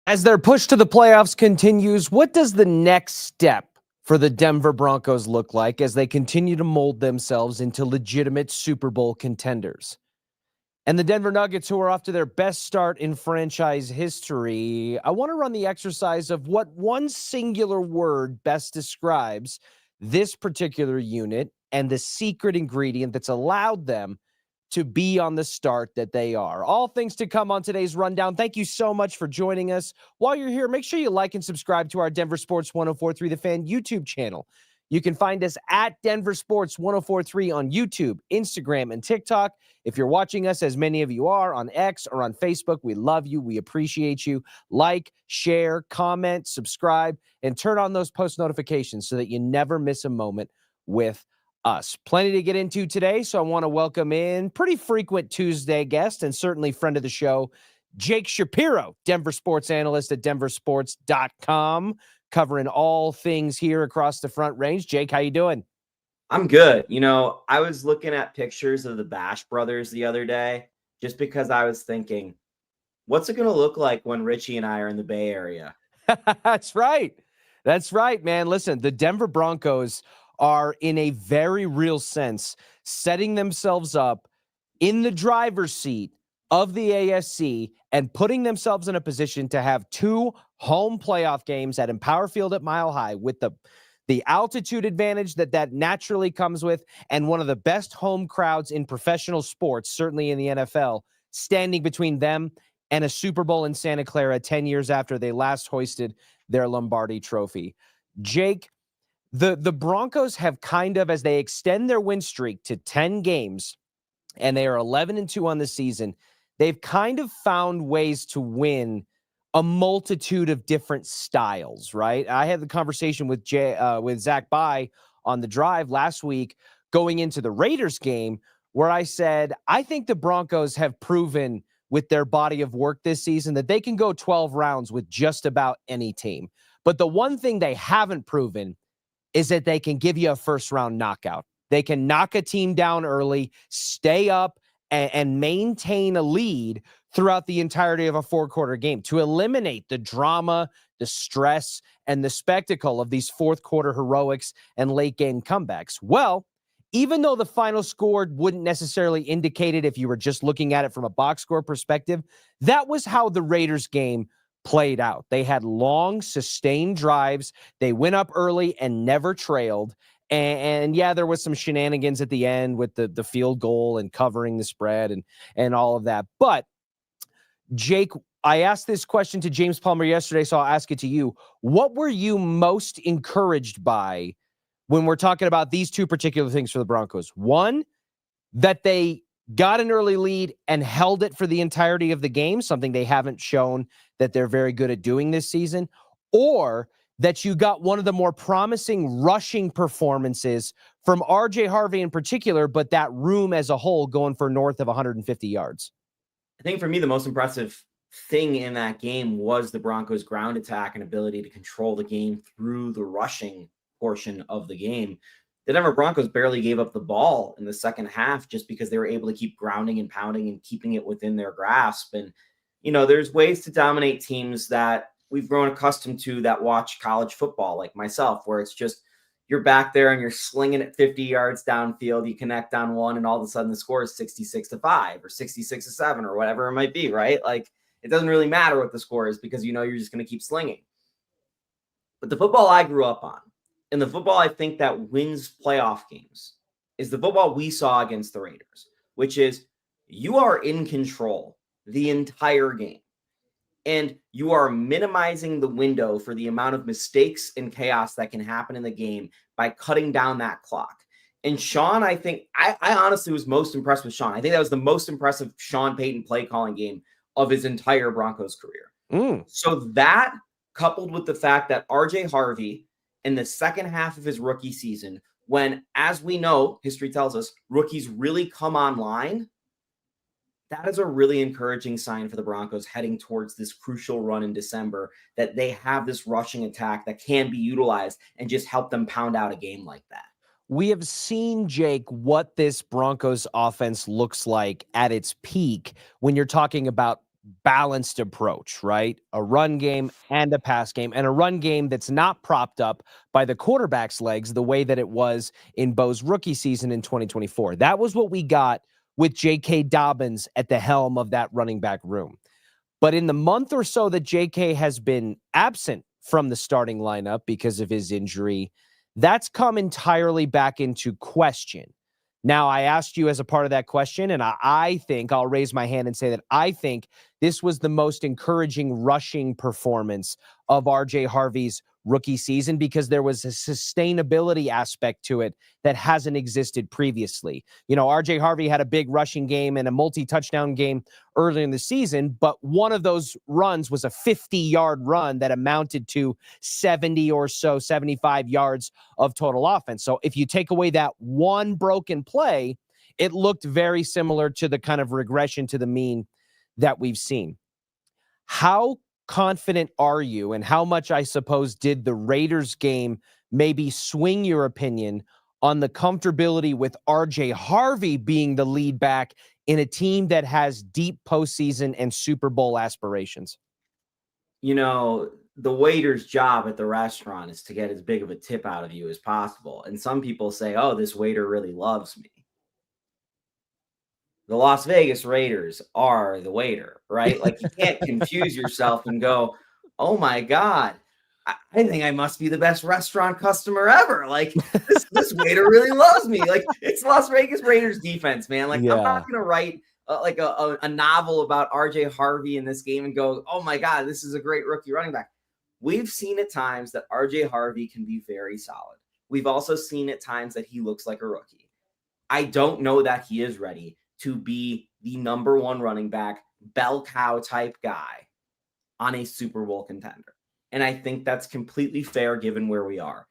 As their push to the playoffs continues, what does the next step for the Denver Broncos look like as they continue to mold themselves into legitimate Super Bowl contenders? And the Denver Nuggets, who are off to their best start in franchise history, I want to run the exercise of what one singular word best describes this particular unit and the secret ingredient that's allowed them to be on the start that they are. All things to come on today's rundown. Thank you so much for joining us. While you're here, make sure you like and subscribe to our Denver Sports 1043 The Fan YouTube channel. You can find us at Denver Sports 1043 on YouTube, Instagram, and TikTok. If you're watching us, as many of you are, on X or on Facebook, we love you. We appreciate you. Like, share, comment, subscribe, and turn on those post notifications so that you never miss a moment with us. Plenty to get into today, so I want to welcome in pretty frequent Tuesday guest and certainly friend of the show, Jake Shapiro, Denver sports analyst at denversports.com, covering all things here across the Front Range. Jake, how you doing? I'm good. I was looking at pictures of the Bash brothers the other day just because I was thinking, what's it going to look like when Richie and I are in the Bay Area? That's right. That's right, man. Listen, the Denver Broncos are, in a very real sense, setting themselves up in the driver's seat of the ASC and putting themselves in a position to have two home playoff games at Empower Field at Mile High with the altitude advantage that naturally comes with, and one of the best home crowds in professional sports, certainly in the NFL, standing between them and a Super Bowl in Santa Clara 10 years after they last hoisted their Lombardi trophy. Jake, the Broncos have kind of, as they extend their win streak to 10 games, and they are 11-2 on the season, they've kind of found ways to win a multitude of different styles, right? I had the conversation with Zach By on the drive last week going into the Raiders game where I said, I think the Broncos have proven with their body of work this season that they can go 12 rounds with just about any team. But the one thing they haven't proven is that they can give you a first-round knockout. They can knock a team down early, stay up, and maintain a lead throughout the entirety of a four-quarter game to eliminate the drama, the stress, and the spectacle of these fourth-quarter heroics and late-game comebacks. Well, even though the final score wouldn't necessarily indicate it if you were just looking at it from a box score perspective, that was how the Raiders game played out. They had long, sustained drives. They went up early and never trailed. And yeah, there was some shenanigans at the end with the field goal and covering the spread and all of that. But, Jake, I asked this question to James Palmer yesterday, so I'll ask it to you. What were you most encouraged by when we're talking about these two particular things for the Broncos? One, that they got an early lead and held it for the entirety of the game, something they haven't shown that they're very good at doing this season, or that you got one of the more promising rushing performances from R.J. Harvey in particular, but that room as a whole going for north of 150 yards. I think for me, the most impressive thing in that game was the Broncos' ground attack and ability to control the game through the rushing portion of the game. The Denver Broncos barely gave up the ball in the second half just because they were able to keep grounding and pounding and keeping it within their grasp. And, there's ways to dominate teams that we've grown accustomed to that watch college football, like myself, where it's just you're back there and you're slinging it 50 yards downfield. You connect on one, and all of a sudden the score is 66-5 or 66-7 or whatever it might be, right? Like, it doesn't really matter what the score is because you're just going to keep slinging. But the football I grew up on, and the football I think that wins playoff games, is the football we saw against the Raiders, which is you are in control the entire game. And you are minimizing the window for the amount of mistakes and chaos that can happen in the game by cutting down that clock. And Sean, I think, I honestly was most impressed with Sean. I think that was the most impressive Sean Payton play calling game of his entire Broncos career. So that, coupled with the fact that R.J. Harvey, in the second half of his rookie season, when, as we know, history tells us, rookies really come online, that is a really encouraging sign for the Broncos heading towards this crucial run in December, that they have this rushing attack that can be utilized and just help them pound out a game like that. We have seen, Jake, what this Broncos offense looks like at its peak when you're talking about balanced approach, right? A run game and a pass game, and a run game that's not propped up by the quarterback's legs the way that it was in Bo's rookie season in 2024. That was what we got with J.K. Dobbins at the helm of that running back room. But in the month or so that J.K. has been absent from the starting lineup because of his injury, that's come entirely back into question. Now, I asked you as a part of that question, and I think I'll raise my hand and say that I think this was the most encouraging rushing performance of RJ Harvey's rookie season because there was a sustainability aspect to it that hasn't existed previously. You know, RJ Harvey had a big rushing game and a multi-touchdown game earlier in the season, but one of those runs was a 50-yard run that amounted to 70 or so, 75 yards of total offense. So if you take away that one broken play, it looked very similar to the kind of regression to the mean that we've seen. How confident are you, and how much, I suppose, did the Raiders game maybe swing your opinion on the comfortability with RJ Harvey being the lead back in a team that has deep postseason and Super Bowl aspirations? You know, the waiter's job at the restaurant is to get as big of a tip out of you as possible. And some people say, oh, this waiter really loves me. The Las Vegas Raiders are the waiter, right? Like, you can't confuse yourself and go, oh my God, I think I must be the best restaurant customer ever. Like, this waiter really loves me. Like, it's Las Vegas Raiders defense, man. Like, I'm not going to write like a novel about RJ Harvey in this game and go, oh my God, this is a great rookie running back. We've seen at times that RJ Harvey can be very solid. We've also seen at times that he looks like a rookie. I don't know that he is ready to be the number one running back, bell cow type guy on a Super Bowl contender. And I think that's completely fair given where we are.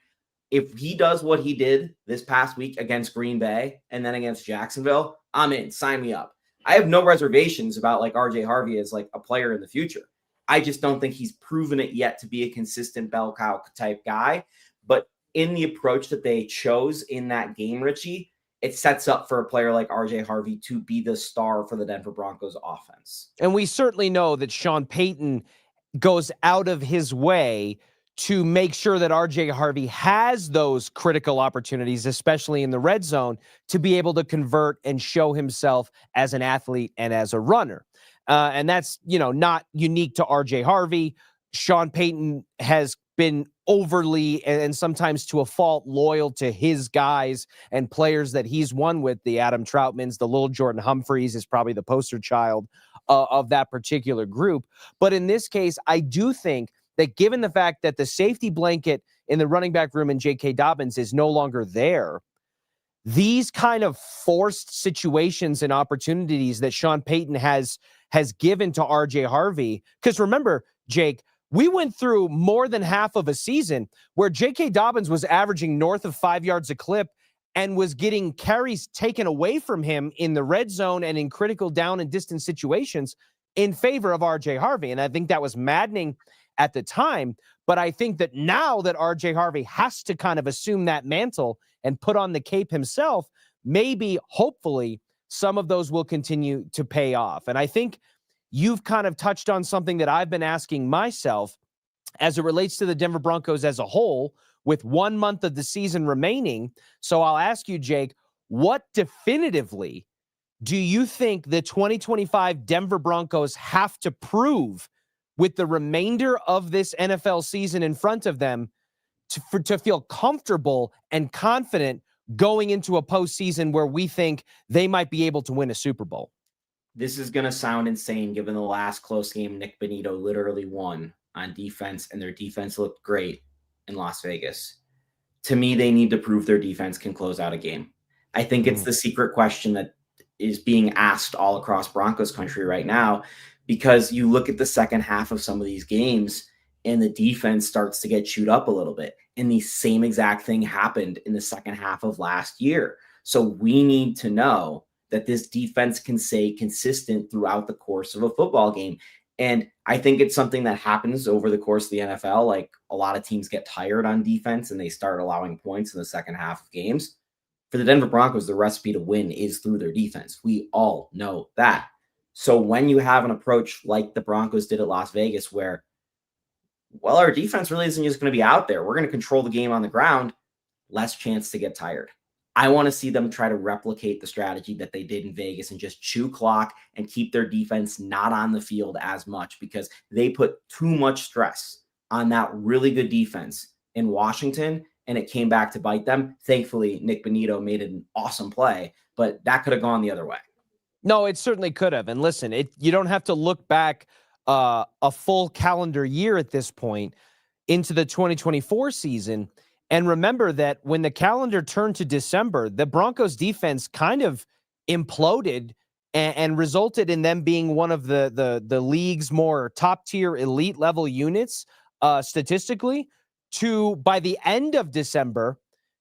If he does what he did this past week against Green Bay and then against Jacksonville, I'm in. Sign me up. I have no reservations about like RJ Harvey as like a player in the future. I just don't think he's proven it yet to be a consistent bell cow type guy. But in the approach that they chose in that game, Richie, it sets up for a player like RJ Harvey to be the star for the Denver Broncos offense. And we certainly know that Sean Payton goes out of his way to make sure that RJ Harvey has those critical opportunities, especially in the red zone, to be able to convert and show himself as an athlete and as a runner. And that's, you know, not unique to RJ Harvey. Sean Payton has been overly and sometimes to a fault loyal to his guys and players that he's won with. The Adam Troutmans, the little Jordan Humphreys is probably the poster child of that particular group. But in this case, I do think that given the fact that the safety blanket in the running back room in J.K. Dobbins is no longer there, these kind of forced situations and opportunities that Sean Payton has given to RJ Harvey, because remember, Jake, we went through more than half of a season where J.K. Dobbins was averaging north of 5 yards a clip and was getting carries taken away from him in the red zone and in critical down and distance situations in favor of RJ Harvey. And I think that was maddening at the time. But I think that now that RJ Harvey has to kind of assume that mantle and put on the cape himself, maybe, hopefully, some of those will continue to pay off. And I think you've kind of touched on something that I've been asking myself as it relates to the Denver Broncos as a whole, with 1 month of the season remaining. So I'll ask you, Jake, what definitively do you think the 2025 Denver Broncos have to prove with the remainder of this NFL season in front of them to feel comfortable and confident going into a postseason where we think they might be able to win a Super Bowl? This is going to sound insane given the last close game Nick Bonito literally won on defense, and their defense looked great in Las Vegas. To me, they need to prove their defense can close out a game. I think it's the secret question that is being asked all across Broncos country right now, because you look at the second half of some of these games and the defense starts to get chewed up a little bit. And the same exact thing happened in the second half of last year. So we need to know that this defense can stay consistent throughout the course of a football game. And I think it's something that happens over the course of the NFL. Like, a lot of teams get tired on defense and they start allowing points in the second half of games. For the Denver Broncos, the recipe to win is through their defense. We all know that. So when you have an approach like the Broncos did at Las Vegas, where, well, our defense really isn't just going to be out there. We're going to control the game on the ground, less chance to get tired. I want to see them try to replicate the strategy that they did in Vegas and just chew clock and keep their defense not on the field as much, because they put too much stress on that really good defense in Washington, and it came back to bite them. Thankfully, Nick Bonito made an awesome play, but that could have gone the other way. No, it certainly could have. And listen, you don't have to look back a full calendar year at this point into the 2024 season. And remember that when the calendar turned to December, the Broncos defense kind of imploded and resulted in them being one of the league's more top-tier elite level units statistically, to, by the end of December,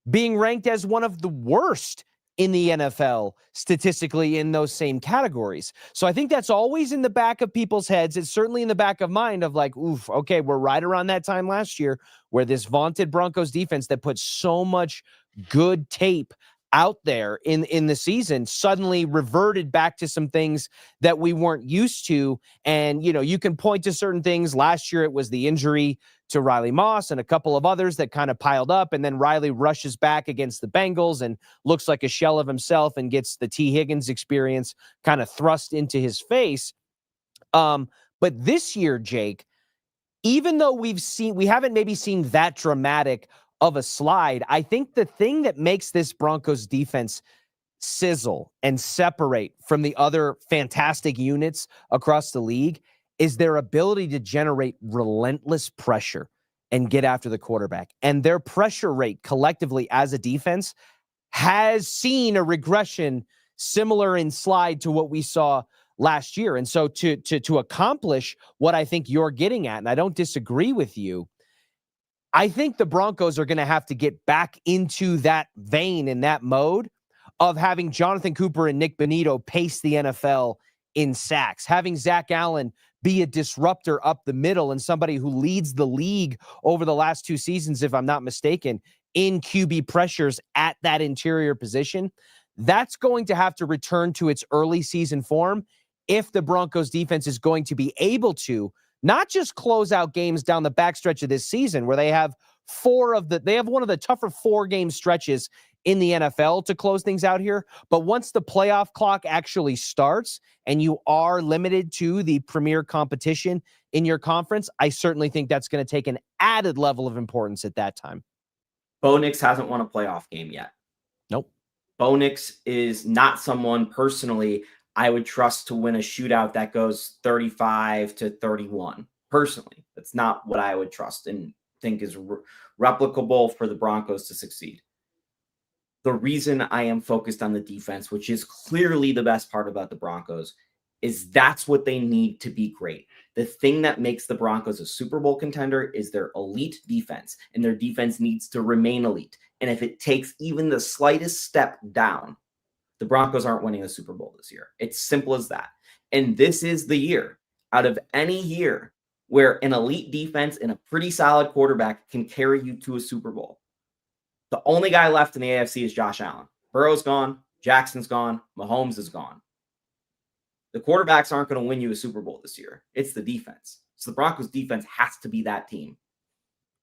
being ranked as one of the worst in the NFL statistically in those same categories. So I think that's always in the back of people's heads. It's certainly in the back of mind of like, oof, okay, we're right around that time last year where this vaunted Broncos defense that put so much good tape out there in the season suddenly reverted back to some things that we weren't used to. And, you know, you can point to certain things. Last year, it was the injury to Riley Moss and a couple of others that kind of piled up. And then Riley rushes back against the Bengals and looks like a shell of himself and gets the T. Higgins experience kind of thrust into his face. But this year, Jake, even though we haven't maybe seen that dramatic of a slide, I think the thing that makes this Broncos defense sizzle and separate from the other fantastic units across the league is their ability to generate relentless pressure and get after the quarterback. And their pressure rate collectively as a defense has seen a regression similar in slide to what we saw last year. And so to accomplish what I think you're getting at, and I don't disagree with you, I think the Broncos are going to have to get back into that vein and that mode of having Jonathan Cooper and Nick Bonito pace the NFL in sacks, having Zach Allen be a disruptor up the middle and somebody who leads the league over the last 2 seasons, if I'm not mistaken, in QB pressures at that interior position. That's going to have to return to its early season form if the Broncos defense is going to be able to not just close out games down the backstretch of this season where they have one of the tougher 4-game stretches in the NFL to close things out here. But once the playoff clock actually starts and you are limited to the premier competition in your conference, I certainly think that's going to take an added level of importance at that time. Bo Nix hasn't won a playoff game yet. Nope. Bo Nix is not someone personally I would trust to win a shootout that goes 35-31. Personally, that's not what I would trust and think is replicable for the Broncos to succeed. The reason I am focused on the defense, which is clearly the best part about the Broncos, is that's what they need to be great. The thing that makes the Broncos a Super Bowl contender is their elite defense, and their defense needs to remain elite. And if it takes even the slightest step down, the Broncos aren't winning the Super Bowl this year. It's simple as that. And this is the year out of any year where an elite defense and a pretty solid quarterback can carry you to a Super Bowl. The only guy left in the AFC is Josh Allen. Burrow's gone. Jackson's gone. Mahomes is gone. The quarterbacks aren't going to win you a Super Bowl this year. It's the defense. So the Broncos defense has to be that team.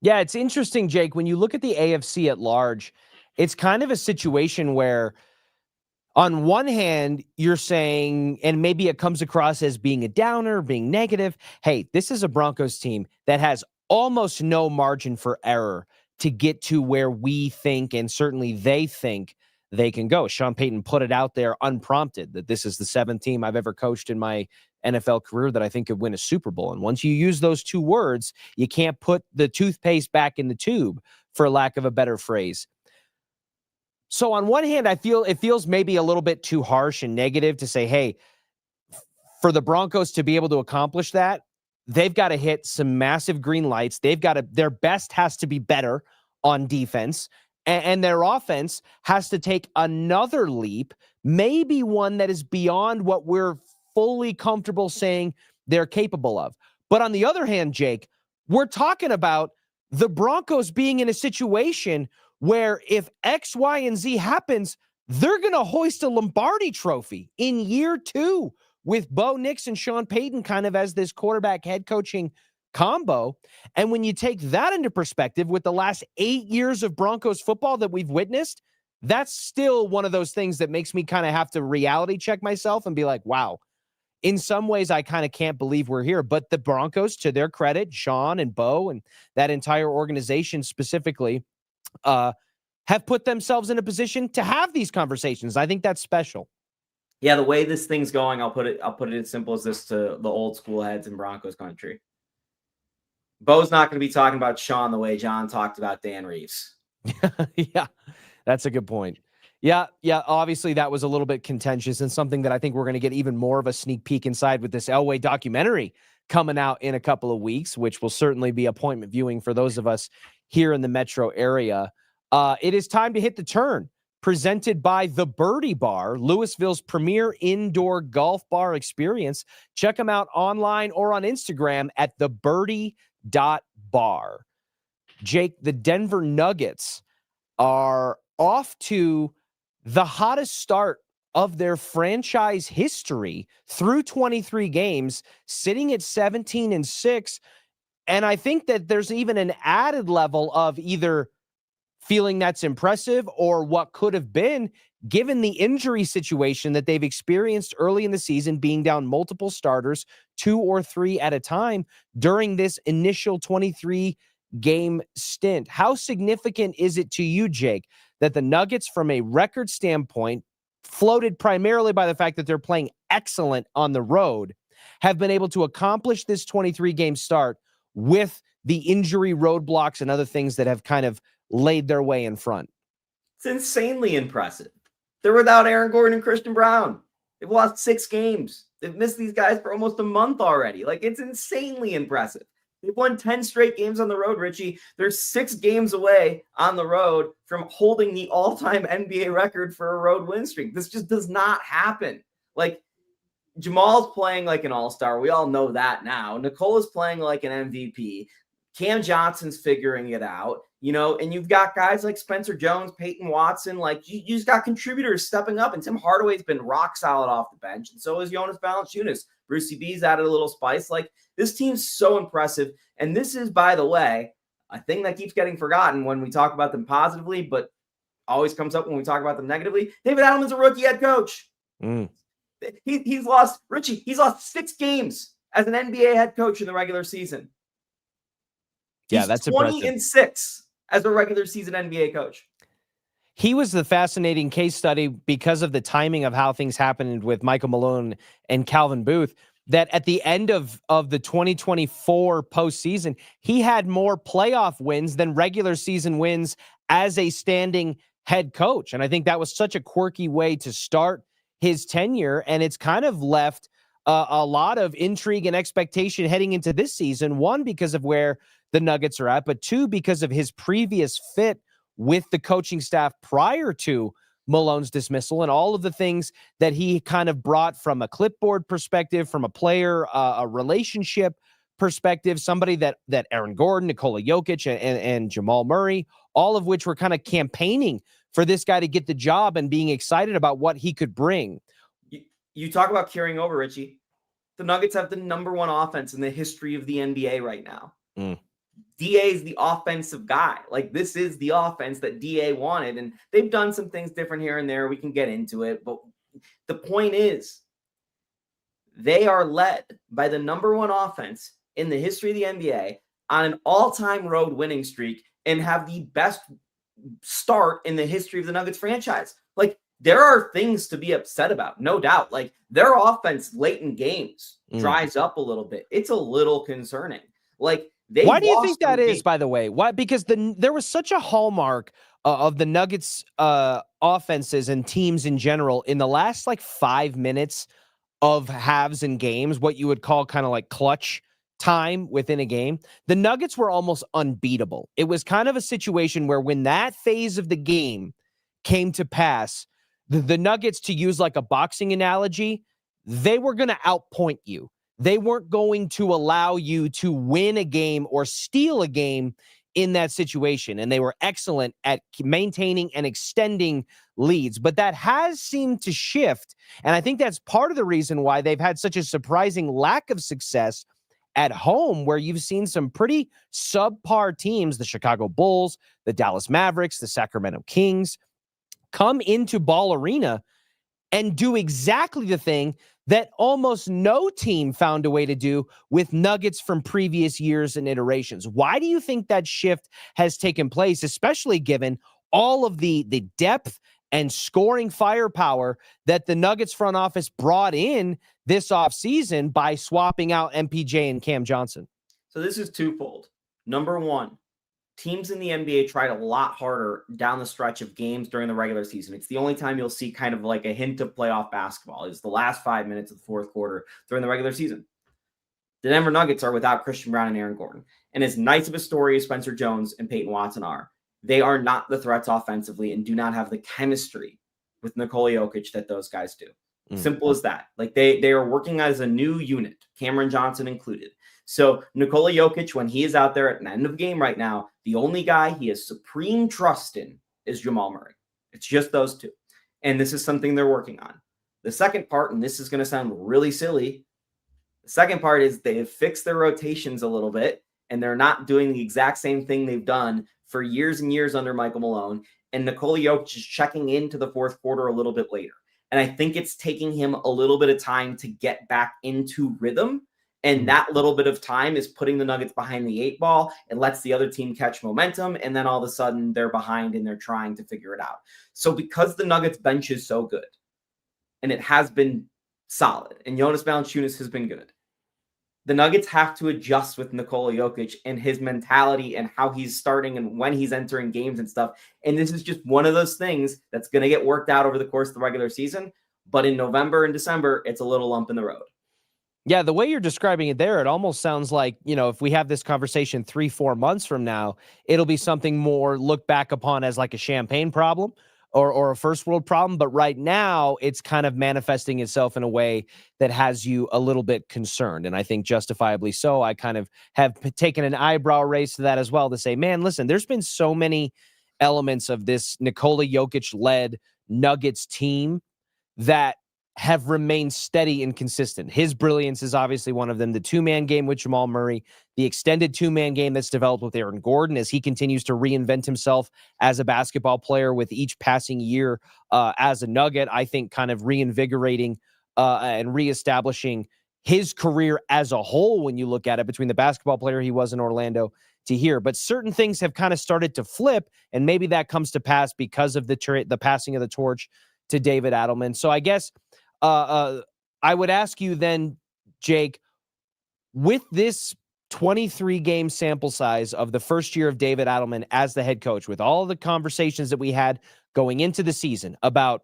Yeah, it's interesting, Jake. When you look at the AFC at large, it's kind of a situation where on one hand, you're saying, and maybe it comes across as being a downer, being negative, hey, this is a Broncos team that has almost no margin for error to get to where we think, and certainly they think, they can go. Sean Payton put it out there unprompted that this is the 7th team I've ever coached in my NFL career that I think could win a Super Bowl. And once you use those 2 words, you can't put the toothpaste back in the tube, for lack of a better phrase. So on one hand, I feel it feels maybe a little bit too harsh and negative to say, hey, for the Broncos to be able to accomplish that, they've got to hit some massive green lights. Their best has to be better on defense, and their offense has to take another leap, maybe one that is beyond what we're fully comfortable saying they're capable of. But on the other hand, Jake, we're talking about the Broncos being in a situation where if X, Y, and Z happens, they're going to hoist a Lombardi trophy in year 2 with Bo Nix and Sean Payton kind of as this quarterback head coaching combo. And when you take that into perspective with the last 8 years of Broncos football that we've witnessed, that's still one of those things that makes me kind of have to reality check myself and be like, wow, in some ways, I kind of can't believe we're here. But the Broncos, to their credit, Sean and Bo and that entire organization specifically, have put themselves in a position to have these conversations. I think that's special. Yeah, the way this thing's going, I'll put it as simple as this to the old school heads in Broncos country. Bo's not going to be talking about Sean the way John talked about Dan Reeves. Yeah, that's a good point. Yeah. Obviously, that was a little bit contentious and something that I think we're going to get even more of a sneak peek inside with this Elway documentary coming out in a couple of weeks, which will certainly be appointment viewing for those of us here in the metro area. It is time to hit the turn. Presented by The Birdie Bar, Louisville's premier indoor golf bar experience. Check them out online or on Instagram at thebirdie.bar. Jake, the Denver Nuggets are off to the hottest start of their franchise history through 23 games, sitting at 17-6. And I think that there's even an added level of either feeling that's impressive or what could have been, given the injury situation that they've experienced early in the season, being down multiple starters, 2 or 3 at a time during this initial 23-game stint. How significant is it to you, Jake, that the Nuggets, from a record standpoint, floated primarily by the fact that they're playing excellent on the road, have been able to accomplish this 23-game start with the injury roadblocks and other things that have kind of laid their way in front? It's insanely impressive. They're without Aaron Gordon and Christian Brown. They've lost 6 games. They've missed these guys for almost a month already. Like, it's insanely impressive. They've won 10 straight games on the road, Richie. They're 6 games away on the road from holding the all-time NBA record for a road win streak. This just does not happen. Like, Jamal's playing like an all-star. We all know that now. Nicola's playing like an MVP. Cam Johnson's figuring it out, and you've got guys like Spencer Jones, Peyton Watson. Like, you just got contributors stepping up, and Tim Hardaway's been rock solid off the bench, and so is Jonas Valanciunas. Brucey B's added a little spice. Like, this team's so impressive, and this is, by the way, a thing that keeps getting forgotten when we talk about them positively, but always comes up when we talk about them negatively. David Adelman's a rookie head coach. He's lost 6 games as an NBA head coach in the regular season. Yeah, that's 20-6 as a regular season NBA coach. He was the fascinating case study because of the timing of how things happened with Michael Malone and Calvin Booth, that at the end of the 2024 postseason, he had more playoff wins than regular season wins as a standing head coach. And I think that was such a quirky way to start his tenure. And it's kind of left a lot of intrigue and expectation heading into this season. One, because of where the Nuggets are at, but 2, because of his previous fit with the coaching staff prior to Malone's dismissal and all of the things that he kind of brought from a clipboard perspective, from a player, a relationship perspective, somebody that Aaron Gordon, Nikola Jokic, and Jamal Murray, all of which were kind of campaigning for this guy to get the job and being excited about what he could bring. You talk about carrying over, Richie. The Nuggets have the number 1 offense in the history of the NBA right now. DA is the offensive guy. Like, this is the offense that DA wanted, and they've done some things different here and there. We can get into it, but the point is, they are led by the number 1 offense in the history of the NBA on an all-time road winning streak and have the best start in the history of the Nuggets franchise. Like, there are things to be upset about, no doubt. Like, their offense late in games dries up a little bit. It's a little concerning. Like, why do you think that is, by the way? Why? Because there was such a hallmark of the Nuggets offenses and teams in general in the last 5 minutes of halves and games, what you would call kind of like clutch time within a game. The Nuggets were almost unbeatable. It was kind of a situation where when that phase of the game came to pass, the Nuggets, to use like a boxing analogy, they were going to outpoint you. They weren't going to allow you to win a game or steal a game in that situation, and they were excellent at maintaining and extending leads. But that has seemed to shift, and I think that's part of the reason why they've had such a surprising lack of success at home, where you've seen some pretty subpar teams, the Chicago Bulls, the Dallas Mavericks, the Sacramento Kings, come into Ball Arena and do exactly the thing that almost no team found a way to do with Nuggets from previous years and iterations. Why do you think that shift has taken place, especially given all of the depth and scoring firepower that the Nuggets front office brought in this offseason by swapping out MPJ and Cam Johnson? So this is twofold. Number one, teams in the NBA tried a lot harder down the stretch of games during the regular season. It's the only time you'll see kind of like a hint of playoff basketball is the last 5 minutes of the fourth quarter during the regular season. The Denver Nuggets are without Christian Brown and Aaron Gordon. And as nice of a story as Spencer Jones and Peyton Watson are, they are not the threats offensively and do not have the chemistry with Nikola Jokic that those guys do. Simple as that. Like they are working as a new unit, Cameron Johnson included. So Nikola Jokic, when he is out there at an end of game right now, the only guy he has supreme trust in is Jamal Murray. It's just those two. And this is something they're working on. The second part, and this is going to sound really silly, the second part is they have fixed their rotations a little bit, and they're not doing the exact same thing they've done for years and years under Michael Malone. And Nikola Jokic is checking into the fourth quarter a little bit later. And I think it's taking him a little bit of time to get back into rhythm. And that little bit of time is putting the Nuggets behind the 8 ball. It lets the other team catch momentum. And then all of a sudden they're behind and they're trying to figure it out. So because the Nuggets bench is so good, and it has been solid, and Jonas Valanciunas has been good, the Nuggets have to adjust with Nikola Jokic and his mentality and how he's starting and when he's entering games and stuff. And this is just one of those things that's going to get worked out over the course of the regular season. But in November and December, it's a little lump in the road. Yeah, the way you're describing it there, it almost sounds like, if we have this conversation 3-4 months from now, it'll be something more looked back upon as like a champagne problem or a first world problem. But right now, it's kind of manifesting itself in a way that has you a little bit concerned. And I think justifiably so. I kind of have taken an eyebrow raise to that as well to say, man, listen, there's been so many elements of this Nikola Jokic-led Nuggets team that have remained steady and consistent. His brilliance is obviously one of them. The two-man game with Jamal Murray, the extended two-man game that's developed with Aaron Gordon as he continues to reinvent himself as a basketball player with each passing year as a Nugget, I think kind of reinvigorating and reestablishing his career as a whole when you look at it between the basketball player he was in Orlando to here. But certain things have kind of started to flip, and maybe that comes to pass because of the passing of the torch to David Adelman. So I guess I would ask you then, Jake, with this 23-game sample size of the first year of David Adelman as the head coach, with all the conversations that we had going into the season about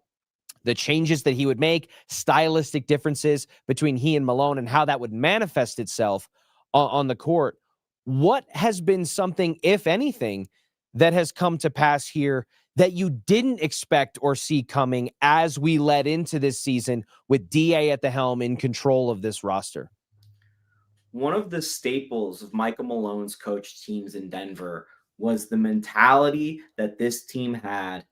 the changes that he would make, stylistic differences between he and Malone, and how that would manifest itself on the court, what has been something, if anything, that has come to pass here that you didn't expect or see coming as we led into this season with DA at the helm in control of this roster? One of the staples of Michael Malone's coach teams in Denver was the mentality that this team had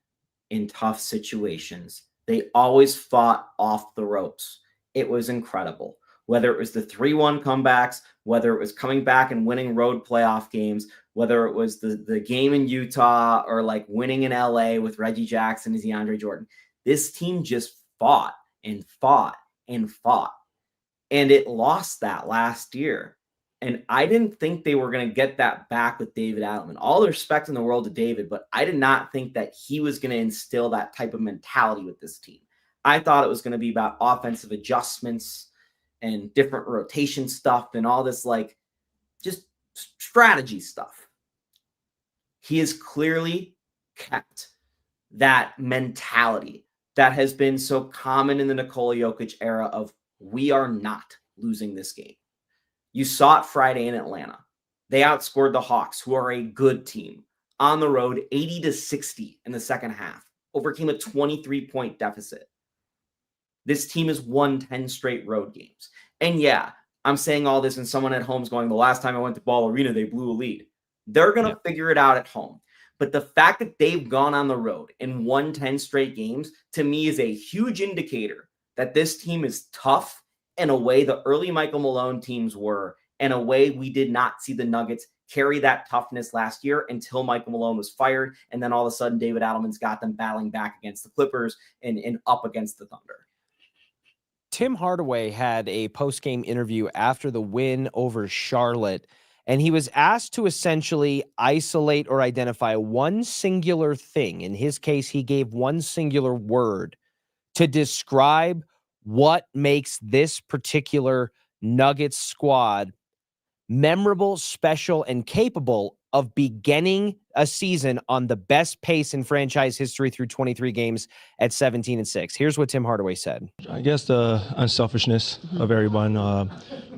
in tough situations. They always fought off the ropes. It was incredible. Whether it was the 3-1 comebacks, whether it was coming back and winning road playoff games, whether it was the game in Utah or like winning in LA with Reggie Jackson and DeAndre Jordan, this team just fought and fought and fought. And it lost that last year. And I didn't think they were going to get that back with David Adelman. All the respect in the world to David, but I did not think that he was going to instill that type of mentality with this team. I thought it was going to be about offensive adjustments and different rotation stuff and all this like just strategy stuff. He has clearly kept that mentality that has been so common in the Nikola Jokic era of we are not losing this game. You saw it Friday in Atlanta. They outscored the Hawks, who are a good team, on the road 80-60 in the second half, overcame a 23-point deficit. This team has won 10 straight road games. And yeah, I'm saying all this and someone at home's going, the last time I went to Ball Arena, they blew a lead. They're going to figure it out at home. But the fact that they've gone on the road and won 10 straight games, to me, is a huge indicator that this team is tough in a way the early Michael Malone teams were, in a way we did not see the Nuggets carry that toughness last year until Michael Malone was fired. And then all of a sudden, David Adelman's got them battling back against the Clippers and up against the Thunder. Tim Hardaway had a post-game interview after the win over Charlotte, and he was asked to essentially isolate or identify one singular thing. In his case, he gave one singular word to describe what makes this particular Nuggets squad memorable, special, and capable of beginning a season on the best pace in franchise history through 23 games at 17-6. Here's what Tim Hardaway said. I guess the unselfishness of everyone,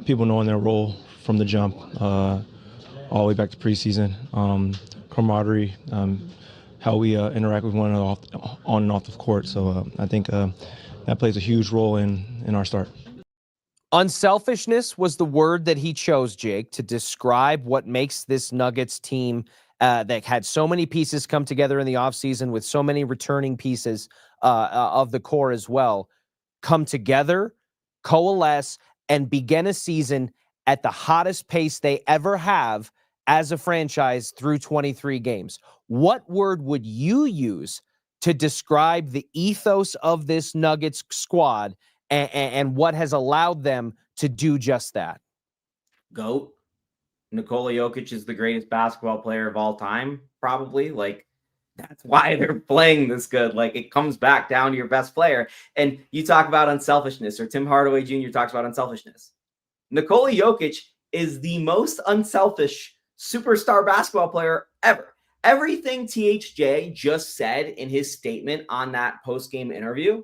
people knowing their role from the jump, all the way back to preseason, camaraderie, how we interact with one another on and off the court. So I think that plays a huge role in our start. Unselfishness was the word that he chose, Jake, to describe what makes this Nuggets team that had so many pieces come together in the offseason with so many returning pieces of the core as well, come together, coalesce, and begin a season at the hottest pace they ever have as a franchise through 23 games. What word would you use to describe the ethos of this Nuggets squad and what has allowed them to do just that? GOAT. Nikola Jokic is the greatest basketball player of all time, probably. Like, that's why they're playing this good. Like, it comes back down to your best player. And you talk about unselfishness, or Tim Hardaway Jr. talks about unselfishness. Nikola Jokic is the most unselfish superstar basketball player ever. Everything THJ just said in his statement on that post-game interview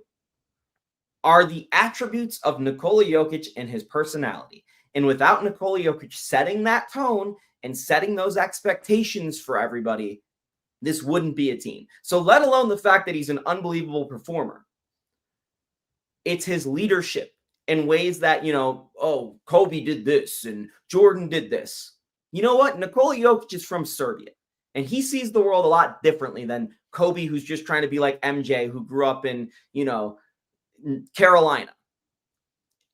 are the attributes of Nikola Jokic and his personality. And without Nikola Jokic setting that tone and setting those expectations for everybody, this wouldn't be a team. So let alone the fact that he's an unbelievable performer. It's his leadership in ways that, oh, Kobe did this and Jordan did this. You know what? Nikola Jokic is from Serbia, and he sees the world a lot differently than Kobe, who's just trying to be like MJ, who grew up in, Carolina.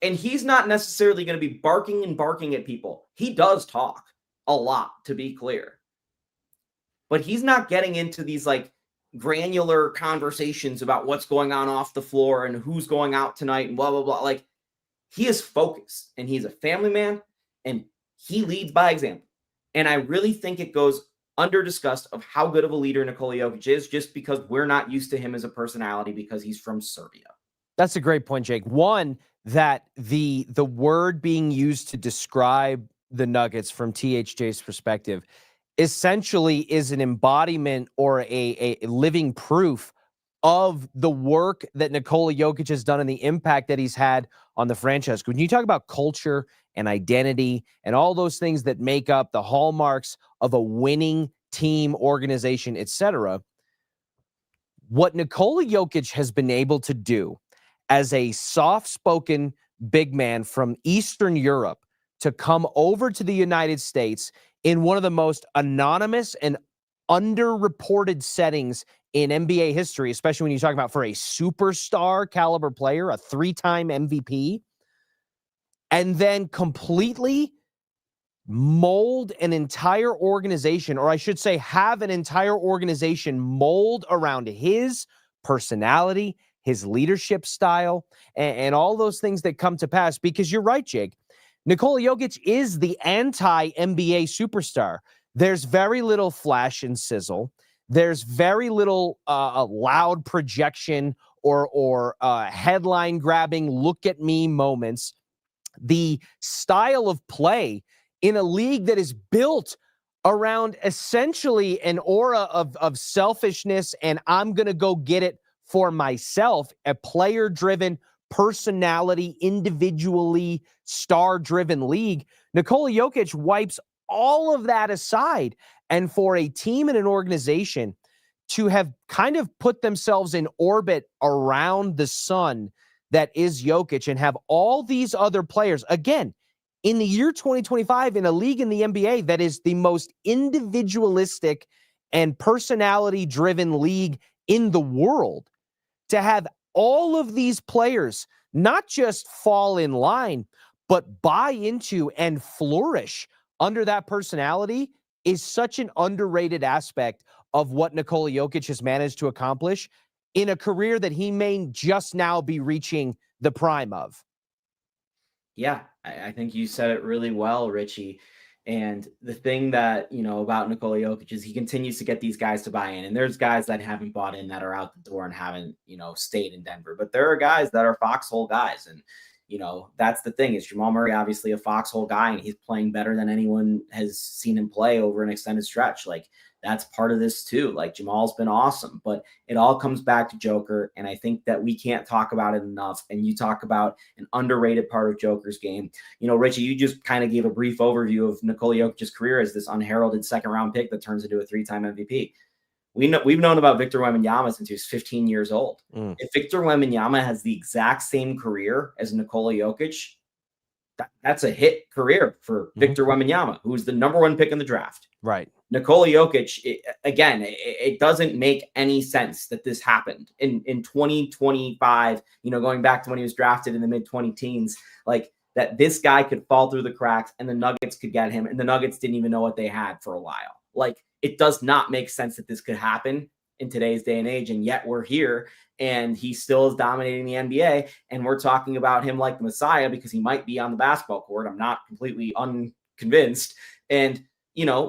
And he's not necessarily going to be barking at people. He does talk a lot, to be clear. But he's not getting into these like granular conversations about what's going on off the floor and who's going out tonight and blah, blah, blah. Like, he is focused, and he's a family man, and he leads by example. And I really think it goes under discussed of how good of a leader Nikola Jokic is, just because we're not used to him as a personality because he's from Serbia. That's a great point, Jake. One, that the word being used to describe the Nuggets from THJ's perspective essentially is an embodiment or a living proof of the work that Nikola Jokic has done and the impact that he's had on the franchise. When you talk about culture and identity and all those things that make up the hallmarks of a winning team, organization, etc., what Nikola Jokic has been able to do as a soft-spoken big man from Eastern Europe to come over to the United States in one of the most anonymous and underreported settings in NBA history, especially when you talk about for a superstar caliber player, a 3-time MVP, and then completely mold an entire organization, or I should say have an entire organization mold around his personality, his leadership style, and all those things that come to pass. Because you're right, Jake. Nikola Jokic is the anti-NBA superstar. There's very little flash and sizzle. There's very little loud projection or headline-grabbing, look-at-me moments. The style of play in a league that is built around essentially an aura of selfishness and I'm going to go get it for myself, a player-driven, personality, individually star-driven league. Nikola Jokic wipes all of that aside. And for a team and an organization to have kind of put themselves in orbit around the sun that is Jokic and have all these other players, again, in the year 2025 in a league in the NBA that is the most individualistic and personality-driven league in the world, to have all of these players not just fall in line, but buy into and flourish under that personality is such an underrated aspect of what Nikola Jokic has managed to accomplish in a career that he may just now be reaching the prime of. Yeah, I think you said it really well, Richie. And the thing that, about Nikola Jokic is he continues to get these guys to buy in. And there's guys that haven't bought in that are out the door and haven't, stayed in Denver. But there are guys that are foxhole guys. And, that's the thing is Jamal Murray, obviously a foxhole guy, and he's playing better than anyone has seen him play over an extended stretch. Like, that's part of this too. Like, Jamal's been awesome, but it all comes back to Joker. And I think that we can't talk about it enough. And you talk about an underrated part of Joker's game. Richie, you just kind of gave a brief overview of Nikola Jokic's career as this unheralded second-round pick that turns into a 3-time MVP. We've known about Victor Wembanyama since he was 15 years old. If Victor Wembanyama has the exact same career as Nikola Jokic, that's a hit career for Victor Wembanyama, who was the number 1 pick in the draft. Right. Nikola Jokic, it doesn't make any sense that this happened in 2025, going back to when he was drafted in the mid-20 teens, like that this guy could fall through the cracks and the Nuggets could get him, and the Nuggets didn't even know what they had for a while. Like, it does not make sense that this could happen in today's day and age, and yet we're here, and he still is dominating the NBA, and we're talking about him like the Messiah because he might be on the basketball court. I'm not completely unconvinced. And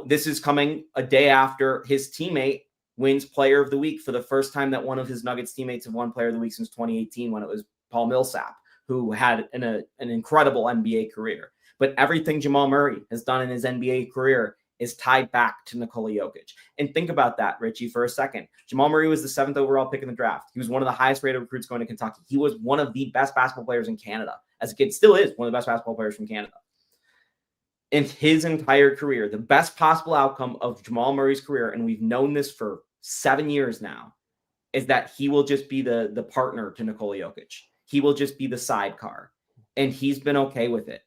this is coming a day after his teammate wins Player of the Week for the first time that one of his Nuggets teammates have won Player of the Week since 2018, when it was Paul Millsap, who had an incredible NBA career. But everything Jamal Murray has done in his NBA career is tied back to Nikola Jokic. And think about that, Richie, for a second. Jamal Murray was the 7th overall pick in the draft. He was one of the highest rated recruits going to Kentucky. He was one of the best basketball players in Canada. As a kid, still is one of the best basketball players from Canada. In his entire career, the best possible outcome of Jamal Murray's career, and we've known this for 7 years now, is that he will just be the partner to Nikola Jokic. He will just be the sidecar. And he's been okay with it.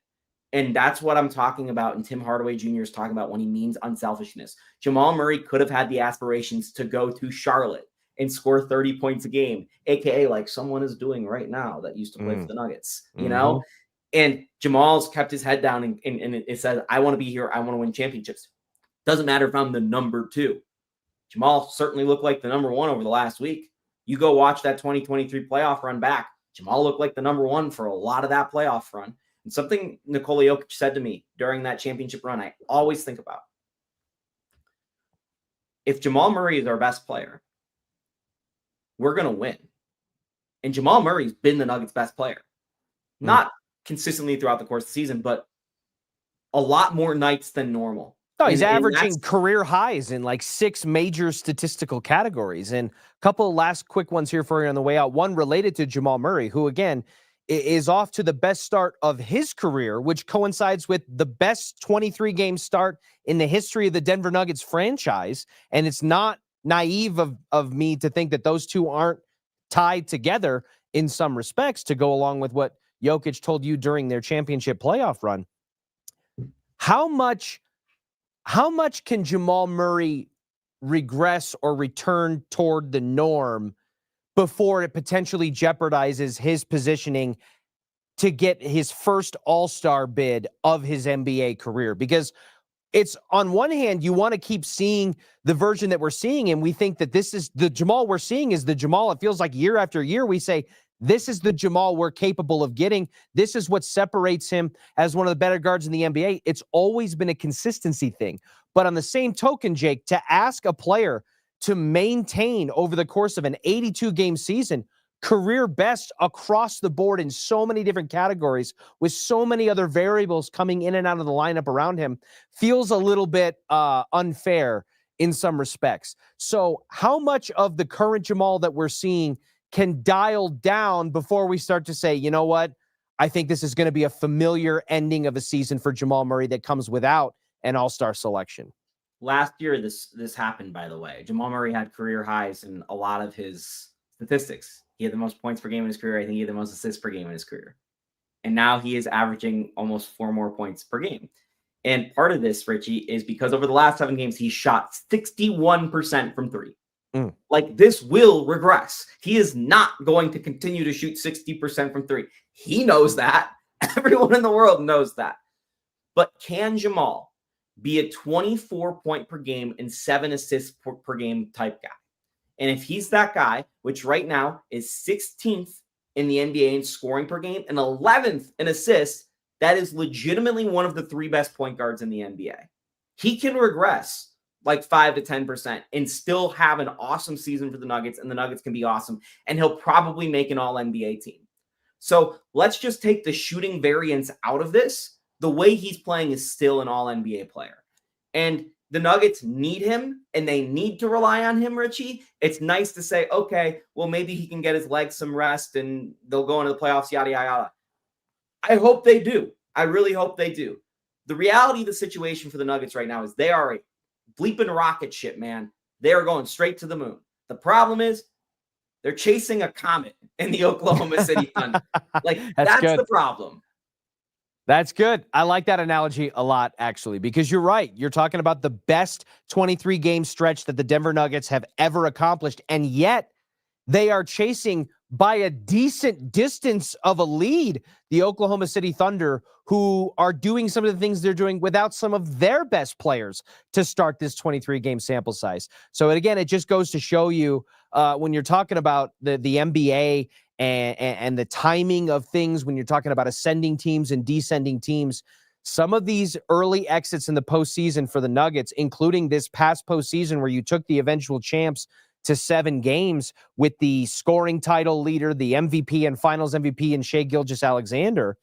And that's what I'm talking about, and Tim Hardaway Jr. is talking about when he means unselfishness. Jamal Murray could have had the aspirations to go to Charlotte and score 30 points a game, aka like someone is doing right now that used to play for the Nuggets, And Jamal's kept his head down and it says, I want to be here. I want to win championships. Doesn't matter if I'm the number 2. Jamal certainly looked like the number 1 over the last week. You go watch that 2023 playoff run back. Jamal looked like the number 1 for a lot of that playoff run. And something Nikola Jokic said to me during that championship run, I always think about. If Jamal Murray is our best player, we're going to win. And Jamal Murray's been the Nuggets' best player. Not consistently throughout the course of the season, but a lot more nights than normal. No, he's averaging career highs in like 6 major statistical categories. And a couple of last quick ones here for you on the way out. One related to Jamal Murray, who, again, is off to the best start of his career, which coincides with the best 23-game start in the history of the Denver Nuggets franchise. And it's not naive of me to think that those two aren't tied together in some respects to go along with what Jokic told you during their championship playoff run. How much can Jamal Murray regress or return toward the norm before it potentially jeopardizes his positioning to get his first All-Star bid of his NBA career? Because it's, on one hand, you want to keep seeing the version that we're seeing, and we think that this is the Jamal we're seeing is the Jamal. It feels like year after year we say, this is the Jamal we're capable of getting. This is what separates him as one of the better guards in the NBA. It's always been a consistency thing. But on the same token, Jake, to ask a player to maintain over the course of an 82-game season, career best across the board in so many different categories with so many other variables coming in and out of the lineup around him, feels a little bit unfair in some respects. So how much of the current Jamal that we're seeing can dial down before we start to say, you know what, I think this is going to be a familiar ending of a season for Jamal Murray that comes without an all-star selection? Last year, this happened, by the way. Jamal Murray had career highs in a lot of his statistics. He had the most points per game in his career. I think he had the most assists per game in his career. And now he is averaging almost 4 more points per game. And part of this, Richie, is because over the last 7 games, he shot 61% from 3. Like, this will regress. He is not going to continue to shoot 60% from 3. He knows that. Everyone in the world knows that. But can Jamal be a 24-point per game and 7 assists per game type guy? And if he's that guy, which right now is 16th in the NBA in scoring per game and 11th in assists, that is legitimately one of the 3 best point guards in the NBA. He can regress like 5 to 10% and still have an awesome season for the Nuggets, and the Nuggets can be awesome, and he'll probably make an all-NBA team. So let's just take the shooting variance out of this. The way he's playing is still an all-NBA player. And the Nuggets need him, and they need to rely on him, Richie. It's nice to say, okay, well, maybe he can get his legs some rest, and they'll go into the playoffs, yada, yada, yada. I hope they do. I really hope they do. The reality of the situation for the Nuggets right now is they are a bleeping rocket ship, man. They are going straight to the moon. The problem is they're chasing a comet in the Oklahoma City Thunder. Like, that's the problem. That's good. I like that analogy a lot, actually, because you're right. You're talking about the best 23-game stretch that the Denver Nuggets have ever accomplished, and yet they are chasing by a decent distance of a lead the Oklahoma City Thunder, who are doing some of the things they're doing without some of their best players to start this 23-game sample size. So again, it just goes to show you when you're talking about the NBA and the timing of things, when you're talking about ascending teams and descending teams, some of these early exits in the postseason for the Nuggets, including this past postseason where you took the eventual champs to 7 games with the scoring title leader, the MVP and finals MVP in Shai Gilgeous-Alexander,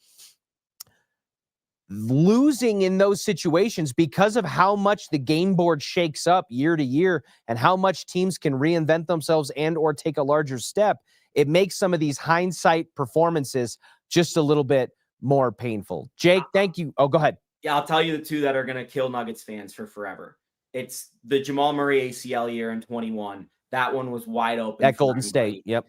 losing in those situations because of how much the game board shakes up year to year and how much teams can reinvent themselves and or take a larger step, it makes some of these hindsight performances just a little bit more painful. Jake, thank you. Oh, go ahead. Yeah, I'll tell you the 2 that are going to kill Nuggets fans for forever. It's the Jamal Murray ACL year in 21. That one was wide open. At Golden State. Yep.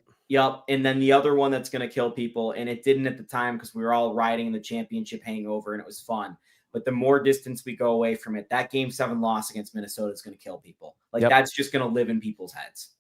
And then the other one that's going to kill people, and it didn't at the time because we were all riding in the championship hangover and it was fun. But the more distance we go away from it, that Game 7 loss against Minnesota is going to kill people. Like, that's just going to live in people's heads.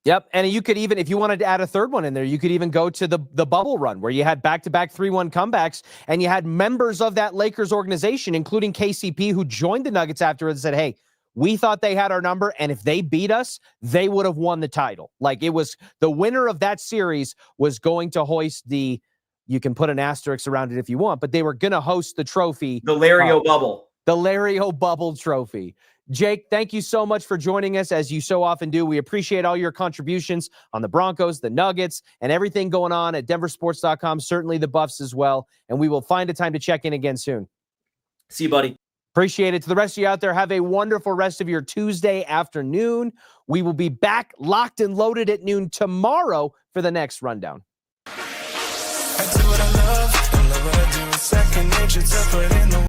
Yep. And you could even, if you wanted to add a third one in there, you could even go to the bubble run where you had back-to-back 3-1 comebacks, and you had members of that Lakers organization, including KCP, who joined the Nuggets afterwards and said, hey, we thought they had our number, and if they beat us, they would have won the title. Like, it was the winner of that series was going to hoist the, you can put an asterisk around it if you want, but they were going to host the trophy. The Larry O Bubble. The Larry O Bubble trophy. Jake, thank you so much for joining us, as you so often do. We appreciate all your contributions on the Broncos, the Nuggets, and everything going on at denversports.com, certainly the Buffs as well, and we will find a time to check in again soon. See you, buddy. Appreciate it. To the rest of you out there, have a wonderful rest of your Tuesday afternoon. We will be back locked and loaded at noon tomorrow for the next rundown. I do what I love what I do. It's second nature to put in the